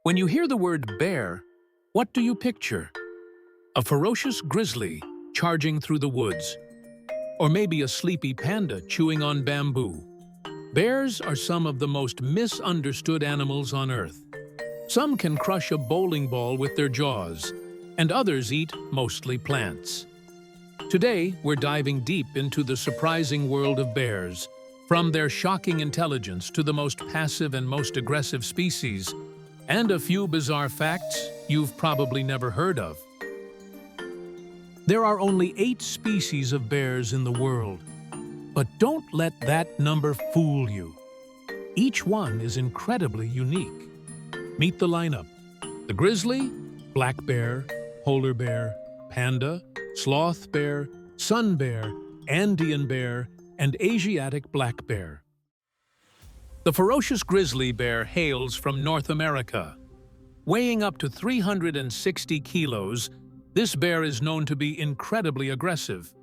When you hear the word bear, what do you picture? A ferocious grizzly charging through the woods, or maybe a sleepy panda chewing on bamboo. Bears are some of the most misunderstood animals on Earth. Some can crush a bowling ball with their jaws, and others eat mostly plants. Today, we're diving deep into the surprising world of bears, from their shocking intelligence to the most passive and most aggressive species, and a few bizarre facts you've probably never heard of. There are only 8 species of bears in the world, but don't let that number fool you. Each one is incredibly unique. Meet the lineup: the grizzly, black bear, polar bear, panda, sloth bear, sun bear, Andean bear, and Asiatic black bear. The ferocious grizzly bear hails from North America. Weighing up to 360 kilos, this bear is known to be incredibly aggressive.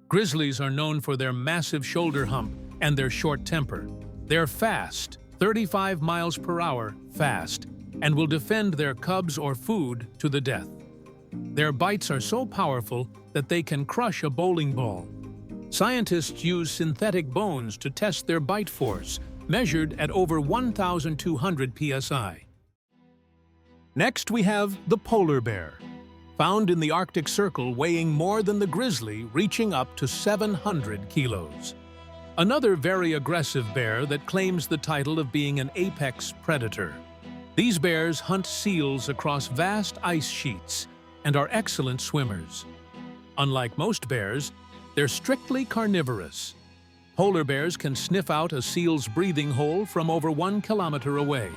Grizzlies are known for their massive shoulder hump and their short temper. They're fast, 35 miles per hour fast, and will defend their cubs or food to the death. Their bites are so powerful that they can crush a bowling ball. Scientists use synthetic bones to test their bite force, measured at over 1,200 psi. Next, we have the polar bear, found in the Arctic Circle, weighing more than the grizzly, reaching up to 700 kilos. Another very aggressive bear that claims the title of being an apex predator. These bears hunt seals across vast ice sheets and are excellent swimmers. Unlike most bears, they're strictly carnivorous. Polar bears can sniff out a seal's breathing hole from over 1 kilometer away.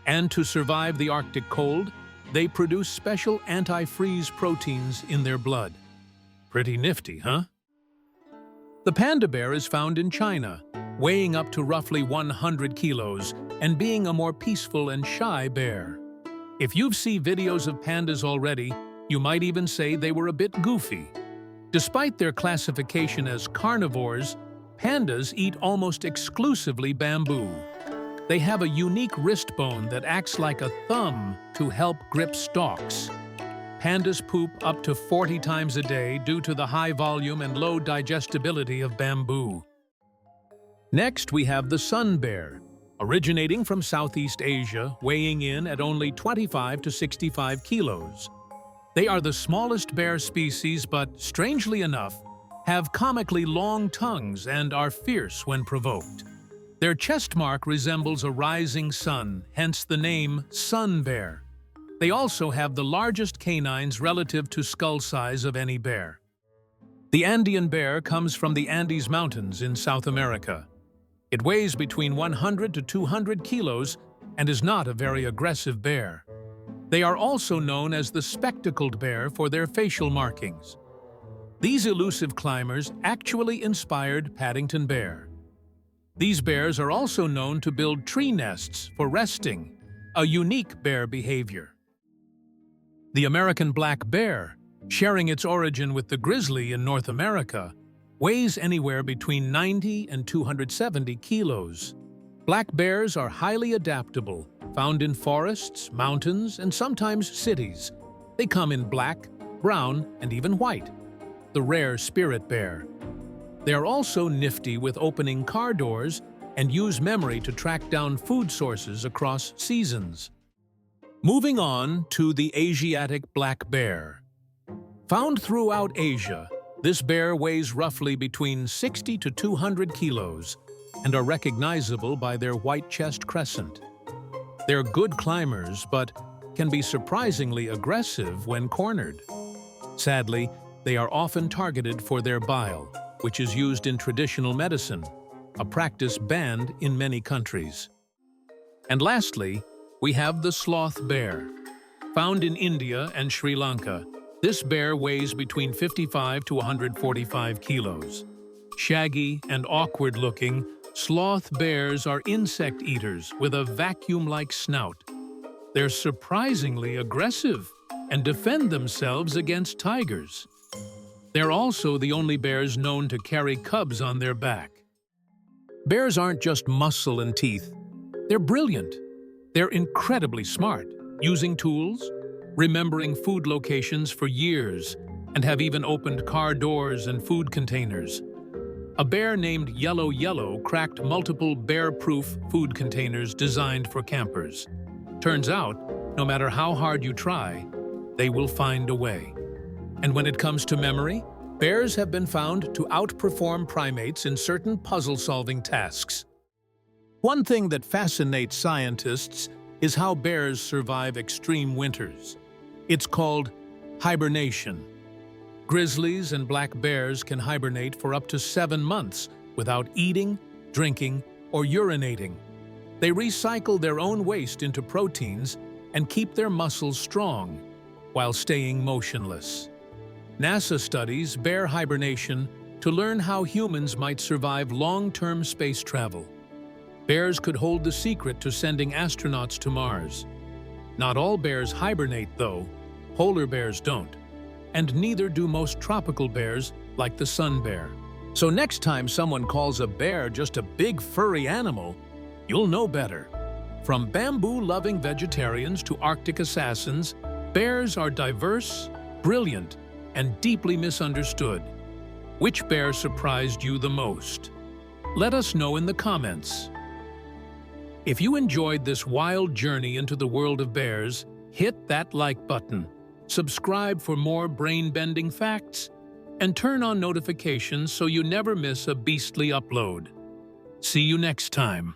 And to survive the Arctic cold, they produce special anti-freeze proteins in their blood. Pretty nifty, huh? The panda bear is found in China, weighing up to roughly 100 kilos and being a more peaceful and shy bear. If you've seen videos of pandas already, you might even say they were a bit goofy. Despite their classification as carnivores, pandas eat almost exclusively bamboo. They have a unique wrist bone that acts like a thumb to help grip stalks. Pandas poop up to 40 times a day due to the high volume and low digestibility of bamboo. Next, we have the sun bear, originating from Southeast Asia, weighing in at only 25 to 65 kilos. They are the smallest bear species, but strangely enough, have comically long tongues and are fierce when provoked. Their chest mark resembles a rising sun, hence the name sun bear. They also have the largest canines relative to skull size of any bear. The Andean bear comes from the Andes Mountains in South America. It weighs between 100 to 200 kilos and is not a very aggressive bear. They are also known as the spectacled bear for their facial markings. These elusive climbers actually inspired Paddington Bear. These bears are also known to build tree nests for resting, a unique bear behavior. The American black bear, sharing its origin with the grizzly in North America, weighs anywhere between 90 and 270 kilos. Black bears are highly adaptable, found in forests, mountains, and sometimes cities. They come in black, brown, and even white, the rare spirit bear. They are also nifty with opening car doors and use memory to track down food sources across seasons. Moving on to the Asiatic black bear. Found throughout Asia, this bear weighs roughly between 60 to 200 kilos and are recognizable by their white chest crescent. They're good climbers, but can be surprisingly aggressive when cornered. Sadly, they are often targeted for their bile, which is used in traditional medicine, a practice banned in many countries. And lastly, we have the sloth bear. Found in India and Sri Lanka, this bear weighs between 55 to 145 kilos. Shaggy and awkward-looking, sloth bears are insect eaters with a vacuum-like snout. They're surprisingly aggressive and defend themselves against tigers. They're also the only bears known to carry cubs on their back. Bears aren't just muscle and teeth. They're brilliant. They're incredibly smart. using tools, remembering food locations for years, and have even opened car doors and food containers. A bear named Yellow Yellow cracked multiple bear-proof food containers designed for campers. Turns out, no matter how hard you try, they will find a way. And when it comes to memory, bears have been found to outperform primates in certain puzzle-solving tasks. One thing that fascinates scientists is how bears survive extreme winters. It's called hibernation. Grizzlies and black bears can hibernate for up to 7 months without eating, drinking, or urinating. They recycle their own waste into proteins and keep their muscles strong while staying motionless. NASA studies bear hibernation to learn how humans might survive long-term space travel. Bears could hold the secret to sending astronauts to Mars. Not all bears hibernate, though. Polar bears don't. And neither do most tropical bears, like the sun bear. So next time someone calls a bear just a big furry animal, you'll know better. From bamboo-loving vegetarians to Arctic assassins, bears are diverse, brilliant, and deeply misunderstood. Which bear surprised you the most? Let us know in the comments. If you enjoyed this wild journey into the world of bears, hit that like button, subscribe for more brain-bending facts, and turn on notifications so you never miss a beastly upload. See you next time.